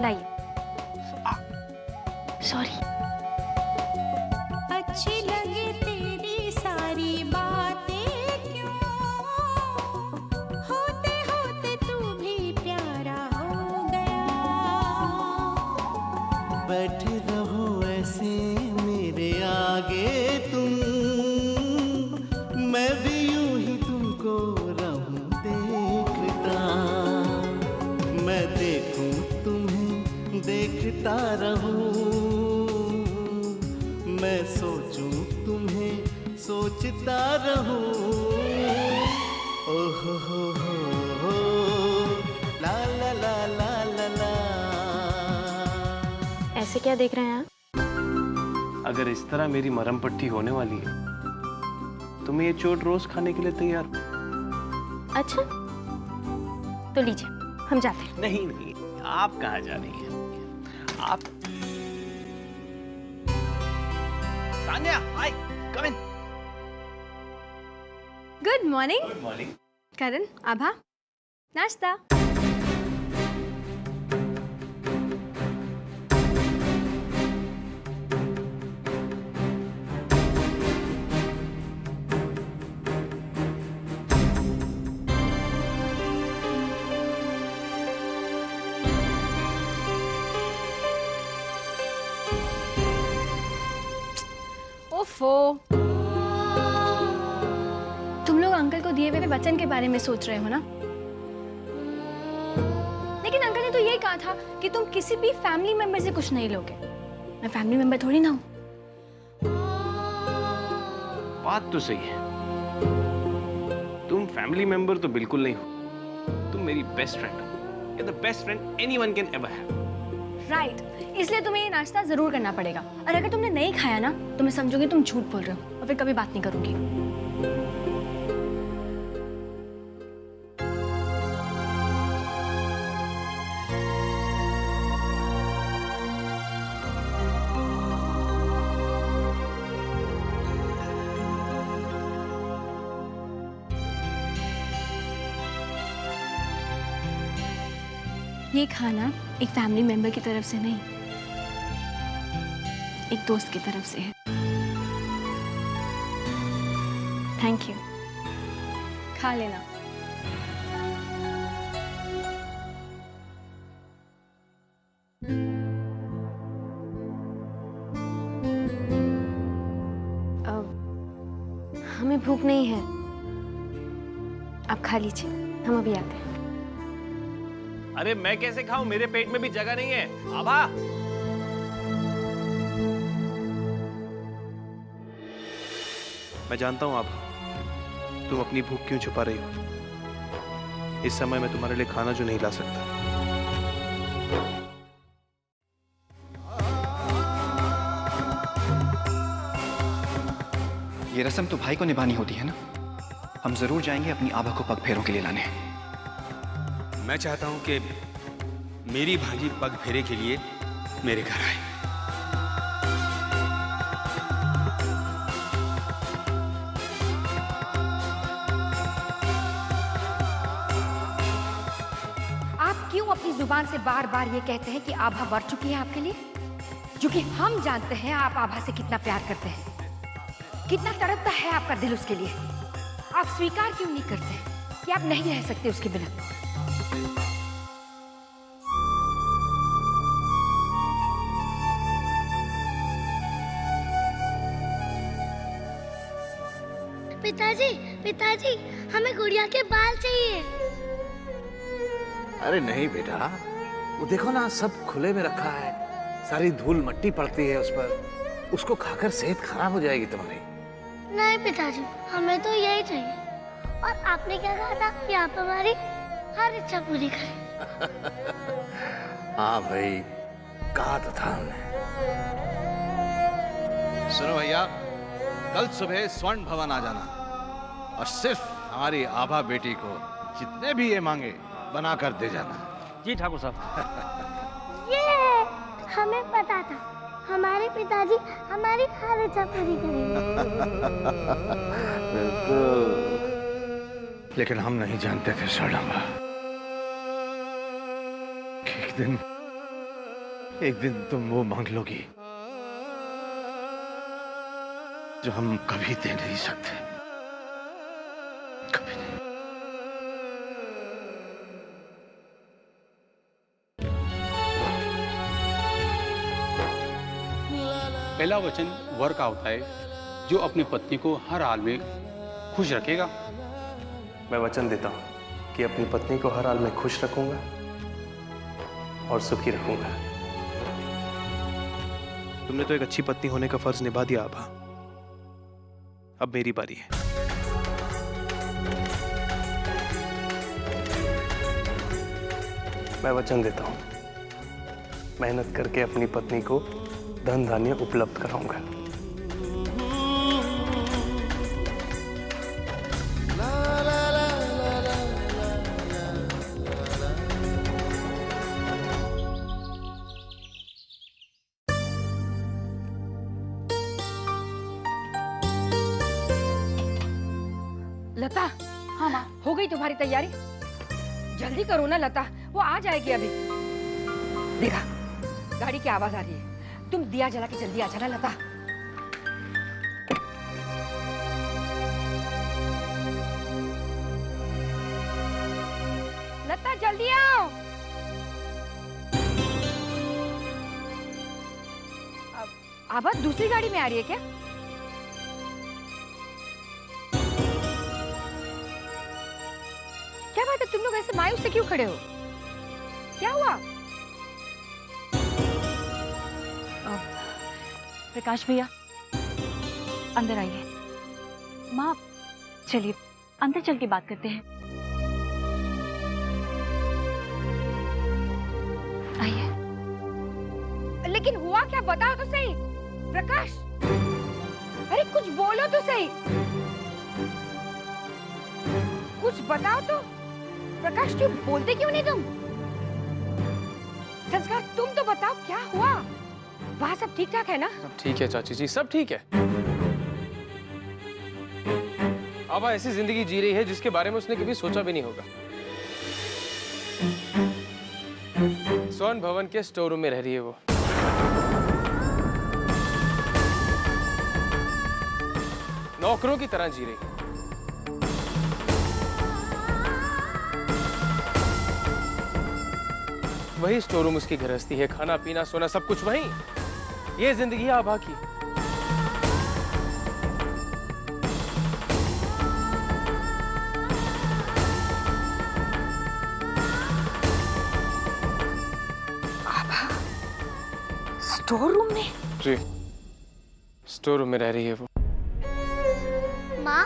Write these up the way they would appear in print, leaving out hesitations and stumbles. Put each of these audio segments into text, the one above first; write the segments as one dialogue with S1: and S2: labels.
S1: लाइए। सॉरी।
S2: अच्छी लगे तेरी सारी बातें क्यों, होते होते तू भी प्यारा हो गया।
S3: बैठे रहो ऐसे मेरे आगे तुम, मैं भी यूं ही तुमको रहूं देखता, मैं देखूं तुम्हें देखता रहूं, मैं सोचूं तुम्हें सोचता रहूं। ओहो हो, ला ला ला ला ला ला।
S1: ऐसे क्या देख रहे हैं आप?
S4: अगर इस तरह मेरी मरहम पट्टी होने वाली है तो मैं ये चोट रोज खाने के लिए तैयार हूं।
S1: अच्छा, तो लीजिए, हम जाते हैं।
S4: नहीं नहीं, आप कहाँ जा रही हैं? आप Sanya, hi, come in.
S1: Good morning.
S4: Good morning.
S1: Karan, Abha, नाश्ता। ओफो, तुम लोग अंकल को दिए हुए वचन के बारे में सोच रहे हो ना? लेकिन अंकल ने तो यही कहा था कि तुम किसी भी फैमिली मेंबर से कुछ नहीं लोगे। मैं फैमिली मेंबर थोड़ी ना हूँ।
S4: बात तो सही है, तुम फैमिली मेंबर तो बिल्कुल नहीं हो, तुम मेरी बेस्ट फ्रेंड हो। You're the best friend anyone can ever have.
S1: Right, इसलिए तुम्हें ये नाश्ता जरूर करना पड़ेगा। और अगर तुमने नहीं खाया ना तो मैं समझूंगी तुम झूठ बोल रहे हो और फिर कभी बात नहीं करूंगी। ये खाना एक फैमिली मेंबर की तरफ से नहीं, एक दोस्त की तरफ से है। थैंक यू, खा लेना। अब हमें भूख नहीं है, आप खा लीजिए, हम अभी आते हैं।
S4: अरे मैं कैसे खाऊं, मेरे पेट में भी जगह नहीं है। आभा, मैं जानता हूं आभा, तुम अपनी भूख क्यों छुपा रही हो। इस समय मैं तुम्हारे लिए खाना जो नहीं ला सकता।
S5: ये रस्म तो भाई को निभानी होती है ना। हम जरूर जाएंगे अपनी आभा को पग फेरों के लिए लाने।
S6: मैं चाहता हूं कि मेरी भांजी पग फेरे के लिए मेरे घर आए।
S7: आप क्यों अपनी जुबान से बार बार ये कहते हैं कि आभा मर चुकी है आपके लिए? क्योंकि हम जानते हैं आप आभा से कितना प्यार करते हैं, कितना तड़पता है आपका दिल उसके लिए। आप स्वीकार क्यों नहीं करते कि आप नहीं रह सकते उसके बिना?
S8: पिताजी, पिताजी, हमें गुड़िया के बाल चाहिए।
S9: अरे नहीं बेटा, वो देखो ना, सब खुले में रखा है, सारी धूल मट्टी पड़ती है उस पर, उसको खाकर सेहत खराब हो जाएगी तुम्हारी।
S8: नहीं पिताजी, हमें तो यही चाहिए। और आपने क्या कहा था कि आप हमारी हर इच्छा पूरी करें।
S9: हाँ भाई, कहा तो था हमने।
S10: सुनो भैया,
S9: कल सुबह स्वर्ण भवन आ जाना और सिर्फ हमारी आभा बेटी को जितने भी ये मांगे बना कर दे जाना।
S10: जी ठाकुर साहब।
S8: ये हमें पता था, हमारे पिताजी हमारी हर इच्छा पूरी करेंगे।
S9: लेकिन हम नहीं जानते थे स्वर्णम्मा, एक दिन तुम वो मांग लोगी जो हम कभी दे नहीं सकते, कभी नहीं।
S6: पहला वचन वर का होता है जो अपनी पत्नी को हर हाल में खुश रखेगा।
S4: मैं वचन देता हूँ कि अपनी पत्नी को हर हाल में खुश रखूंगा और सुखी रखूंगा। तुमने तो एक अच्छी पत्नी होने का फर्ज निभा दिया आभा, अब मेरी बारी है। मैं वचन देता हूं, मेहनत करके अपनी पत्नी को धन धान्य उपलब्ध कराऊंगा।
S7: लता, हाँ माँ, हो गई तुम्हारी तैयारी? जल्दी करो ना लता, वो आ जाएगी अभी। देखा, गाड़ी की आवाज आ रही है, तुम दिया जला के जल्दी आ जाना लता। लता जल्दी आओ। आवाज दूसरी गाड़ी में आ रही है क्या? क्या बात है, तुम लोग ऐसे मायूस से क्यों खड़े हो? क्या हुआ?
S1: प्रकाश भैया, अंदर आइए। माँ, चलिए अंदर चल के बात करते हैं। आइए।
S7: लेकिन हुआ क्या, बताओ तो सही। प्रकाश, अरे कुछ बोलो तो सही, कुछ बताओ तो। प्रकाश, क्यों बोलते क्यों नहीं तुम? संस्कार, तुम तो बताओ क्या हुआ? वहाँ सब ठीक ठाक है ना?
S4: सब ठीक है चाची जी, सब ठीक है। आभा ऐसी जिंदगी जी रही है जिसके बारे में उसने कभी सोचा भी नहीं होगा। स्वर्ण भवन के स्टोर रूम में रह रही है वो। नौकरों की तरह जी रही है। वही स्टोर रूम उसकी गृहस्थी है, खाना पीना सोना सब कुछ वही। ये जिंदगी है आभा की।
S7: आभा स्टोर रूम में?
S4: जी, स्टोर रूम में रह रही है वो।
S8: माँ,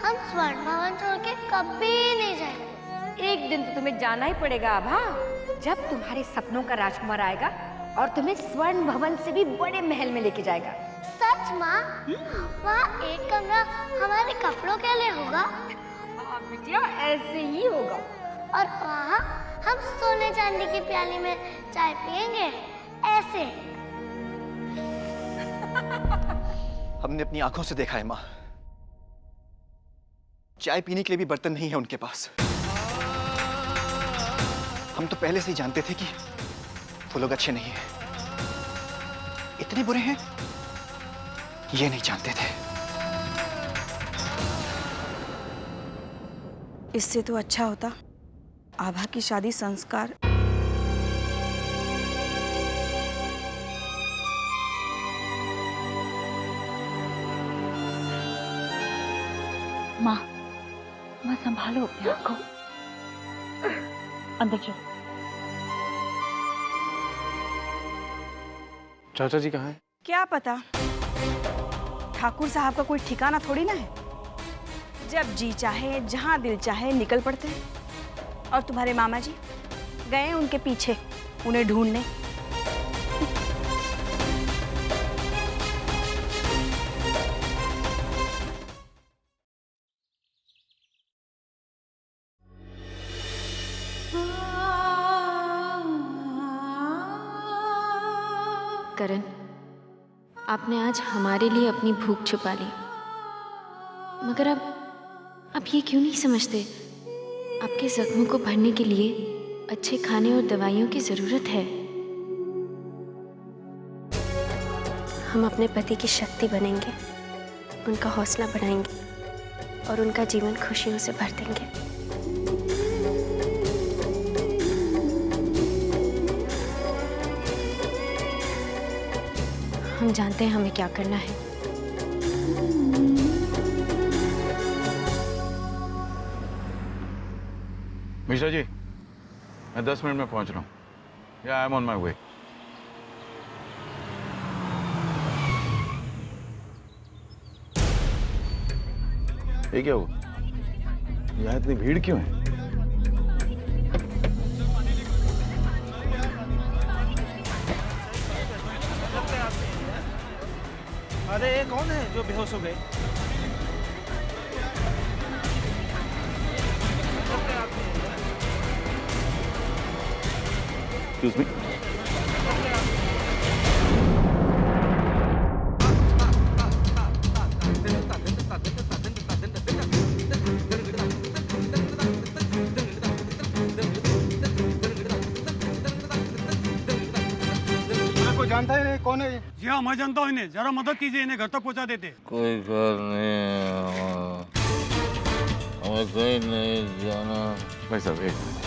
S8: हम स्वर्ण भवन छोड़ के कभी नहीं जाएंगे।
S7: एक दिन तो तुम्हें जाना ही पड़ेगा आभा, जब तुम्हारे सपनों का राजकुमार आएगा और तुम्हें स्वर्ण भवन से भी बड़े महल में लेके जाएगा।
S8: सच माँ? वहाँ एक कमरा हमारे कपड़ों के लिए होगा?
S7: हाँ बिटिया, ऐसे ही होगा।
S8: और वहाँ हम सोने चांदी की प्याली में चाय पियेंगे, ऐसे।
S5: हमने अपनी आंखों से देखा है माँ, चाय पीने के लिए भी बर्तन नहीं है उनके पास। हम तो पहले से ही जानते थे कि वो लोग अच्छे नहीं हैं। इतने बुरे हैं ये नहीं जानते थे।
S11: इससे तो अच्छा होता आभा की शादी संस्कार।
S1: माँ, माँ संभालो अपने आप को। अंदर चलो।
S4: चाचा जी कहाँ हैं?
S11: क्या पता, ठाकुर साहब का कोई ठिकाना थोड़ी ना है। जब जी चाहे जहां दिल चाहे निकल पड़ते हैं। और तुम्हारे मामा जी गए उनके पीछे उन्हें ढूंढने।
S12: करण, आपने आज हमारे लिए अपनी भूख छुपा ली, मगर अब ये क्यों नहीं समझते आपके जख्मों को भरने के लिए अच्छे खाने और दवाइयों की ज़रूरत है। हम अपने पति की शक्ति बनेंगे, उनका हौसला बढ़ाएंगे और उनका जीवन खुशियों से भर देंगे। हम जानते हैं हमें क्या करना है।
S13: मिश्रा जी, मैं 10 मिनट में पहुंच रहा हूँ। या आई एम ऑन माई वे। ये क्या हुआ? यहाँ इतनी भीड़ क्यों है?
S14: अरे कौन है जो बेहोश हो गए?
S13: Excuse me.
S14: कोई जानता ही नहीं कौन है? जी हाँ, मैं जानता हूँ इन्हें। जरा मदद कीजिए, इन्हें घर तक पहुँचा देते।
S15: कोई घर नहीं, हमें कहीं नहीं जाना।
S13: भाई साहब एक मिनट।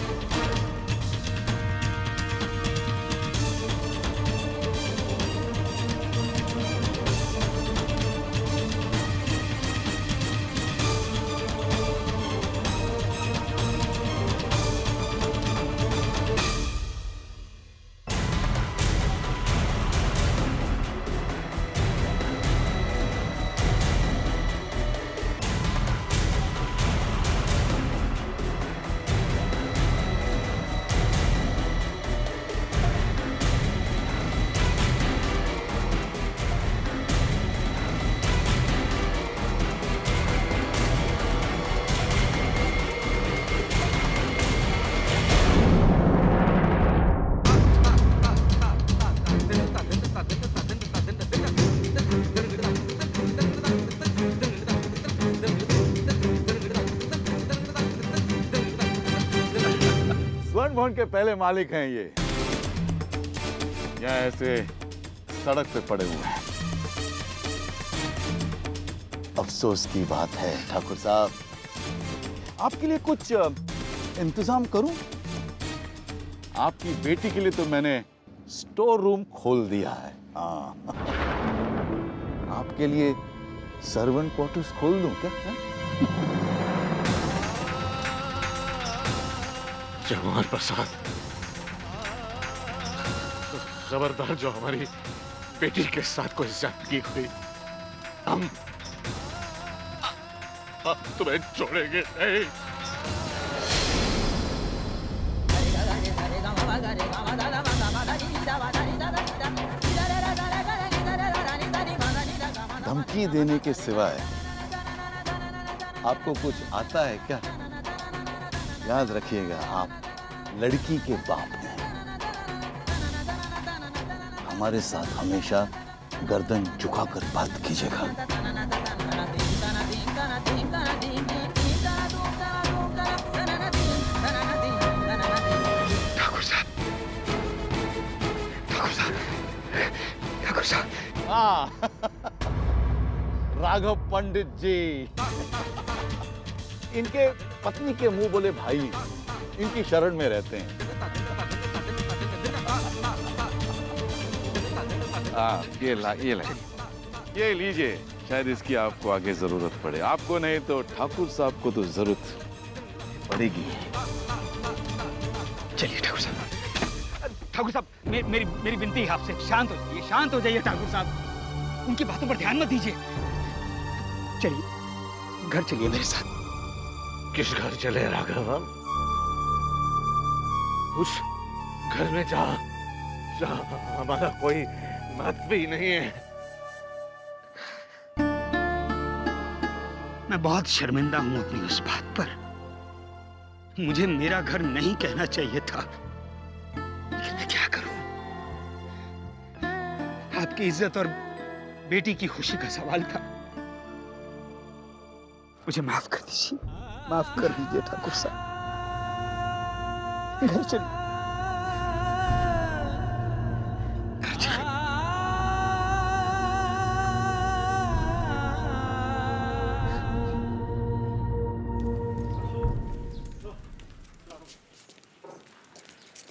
S13: भवन के पहले मालिक हैं ये। यहाँ ऐसे सड़क पे पड़े हुए हैं।
S3: अफसोस की बात है ठाकुर साहब।
S13: आपके लिए कुछ इंतजाम करूं? आपकी बेटी के लिए तो मैंने स्टोर रूम खोल दिया है। हाँ। आपके लिए सर्वेंट क्वार्टर्स खोल दूं क्या?
S15: जवान प्रसाद, जबरदार जो हमारी बेटी के साथ कोई ज्यादती हुई, हम तुम्हें छोड़ेंगे नहीं।
S3: धमकी देने के सिवाय आपको कुछ आता है क्या? याद रखिएगा, आप लड़की के बाप हैं। हमारे साथ हमेशा गर्दन झुकाकर बात कीजिएगा।
S15: ठाकुर साहब, ठाकुर साहब, ठाकुर साहब।
S13: हाँ, राघव पंडित जी, इनके पत्नी के मुंह बोले भाई इनकी शरण में रहते हैं। ये लीजिए, शायद इसकी आपको आगे जरूरत पड़े। आपको नहीं तो ठाकुर साहब को तो जरूरत पड़ेगी।
S14: चलिए ठाकुर साहब। ठाकुर साहब, मेरी विनती है आपसे, शांत हो जाइए, शांत हो जाइए ठाकुर साहब। उनकी बातों पर ध्यान मत दीजिए। चलिए घर चलिए मेरे साथ।
S15: किस घर चले राघव? उस घर में जहाँ हमारा कोई महत्व ही नहीं है।
S14: मैं बहुत शर्मिंदा हूं अपनी उस बात पर। मुझे मेरा घर नहीं कहना चाहिए था, लेकिन मैं क्या करूं? की इज्जत और बेटी की खुशी का सवाल था। मुझे माफ कर दीजिए, माफ कर दीजिए ठाकुर साहब। घर चलिए।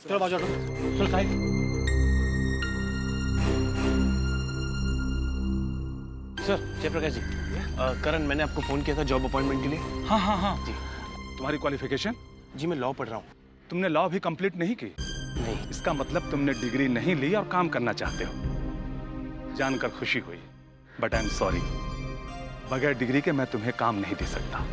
S4: चलो बाजू हटो, चलो साइड। सर जयप्रकाश जी, करण मैंने आपको फोन किया था जॉब अपॉइंटमेंट के लिए।
S6: हाँ हाँ हाँ
S4: जी।
S6: तुम्हारी क्वालिफिकेशन?
S4: जी मैं लॉ पढ़ रहा हूँ।
S6: तुमने लॉ भी कंप्लीट नहीं की?
S4: नहीं।
S6: इसका मतलब तुमने डिग्री नहीं ली और काम करना चाहते हो। जानकर खुशी हुई, बट आई एम सॉरी, बगैर डिग्री के मैं तुम्हें काम नहीं दे सकता।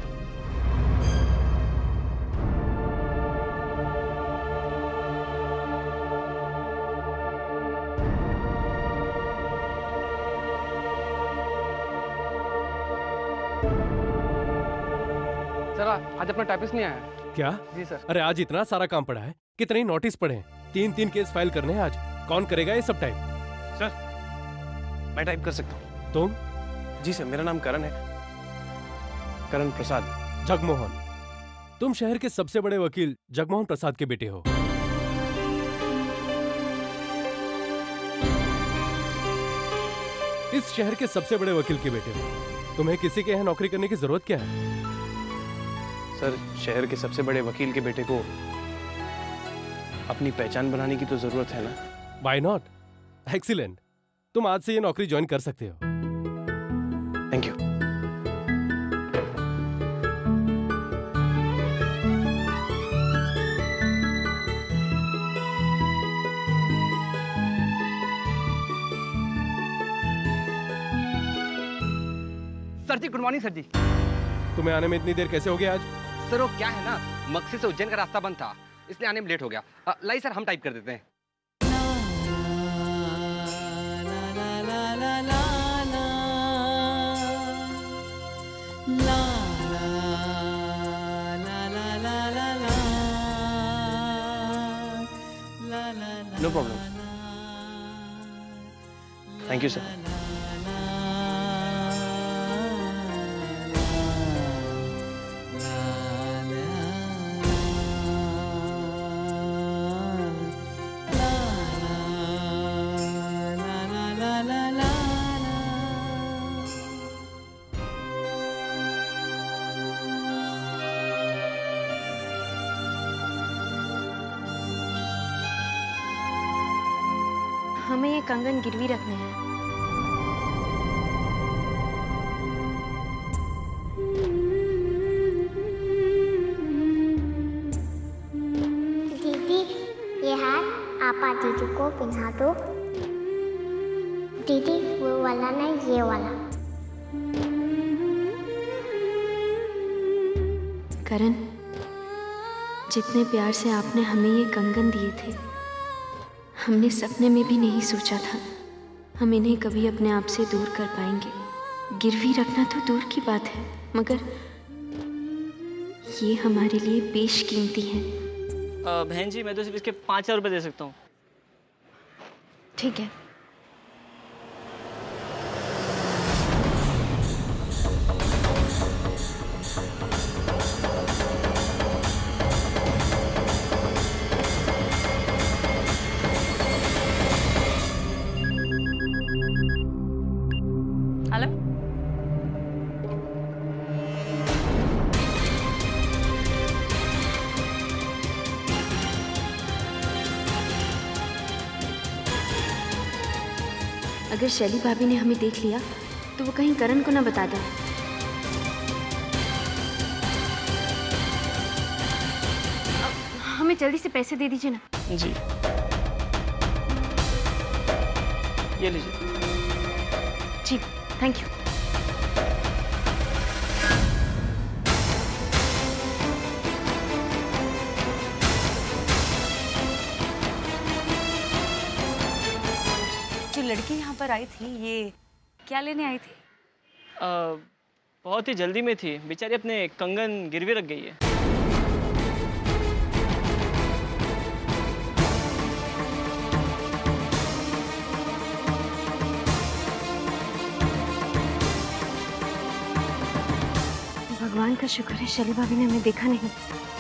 S16: सर आज अपना टाइपिस्ट नहीं आया।
S17: क्या?
S16: जी सर।
S17: अरे आज इतना सारा काम पड़ा है, कितने ही नोटिस पड़े हैं, 3-3 केस फाइल करने हैं आज। कौन करेगा ये सब टाइप?
S4: सर मैं टाइप कर सकता हूँ।
S17: तुम?
S4: जी सर, मेरा नाम करण है, करण प्रसाद।
S17: जगमोहन, तुम शहर के सबसे बड़े वकील जगमोहन प्रसाद के बेटे हो। इस शहर के सबसे बड़े वकील के बेटे हो। तुम्हें किसी के यहाँ नौकरी करने की जरूरत क्या है?
S4: सर शहर के सबसे बड़े वकील के बेटे को अपनी पहचान बनाने की तो जरूरत है ना।
S17: Why not? Excellent. तुम आज से ये नौकरी ज्वाइन कर सकते हो।
S4: Thank you.
S16: सर जी गुड मॉर्निंग सर जी।
S17: तुम्हें आने में इतनी देर कैसे हो गया आज?
S16: सर वो क्या है ना, मक्सी से उज्जैन का रास्ता बंद था, इसलिए आने में लेट हो गया। लाई सर हम टाइप कर देते हैं।
S4: No problem. Thank you sir.
S12: हमें ये कंगन गिरवी रखने हैं।
S8: दीदी ये हार आपा दीदी को पहना दो। दीदी वो वाला नहीं, ये वाला।
S12: करण, जितने प्यार से आपने हमें ये कंगन दिए थे, हमने सपने में भी नहीं सोचा था हम इन्हें कभी अपने आप से दूर कर पाएंगे। गिरवी रखना तो दूर की बात है, मगर ये हमारे लिए बेशकीमती है।
S10: बहन जी मैं तो सिर्फ इसके 5,000 रुपये दे सकता हूँ।
S12: ठीक है।
S11: हेलो,
S12: अगर शैली भाभी ने हमें देख लिया तो वो कहीं करण को ना बता दे। हमें जल्दी से पैसे दे दीजिए ना।
S10: जी ये लीजिए।
S12: जी थैंक यू।
S11: जो लड़की यहाँ पर आई थी ये क्या लेने आई थी?
S10: बहुत ही जल्दी में थी, बेचारी अपने कंगन गिरवी रख गई है।
S12: भगवान का शुक्र है शैली भाभी ने हमें देखा नहीं।